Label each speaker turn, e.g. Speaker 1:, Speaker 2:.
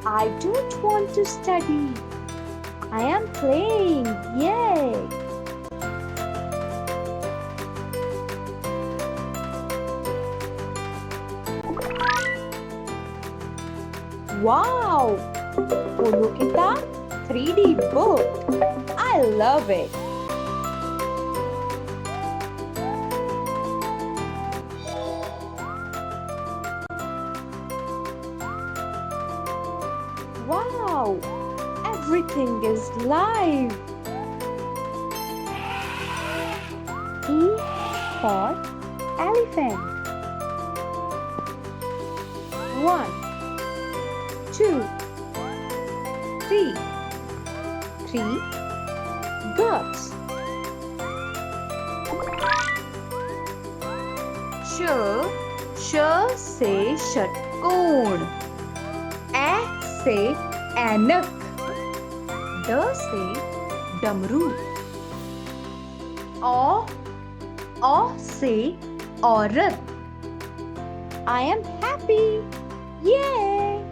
Speaker 1: I don't want to study. I am playing. Yay! Wow! HoloKitab 3D book. I love it. Wow! Everything is live. E for elephant. 1, 2, 3. 3 ducks. श से षटकोण. ए से ऐनक. ड से डमरू. औ से औरत. I am happy. Yay!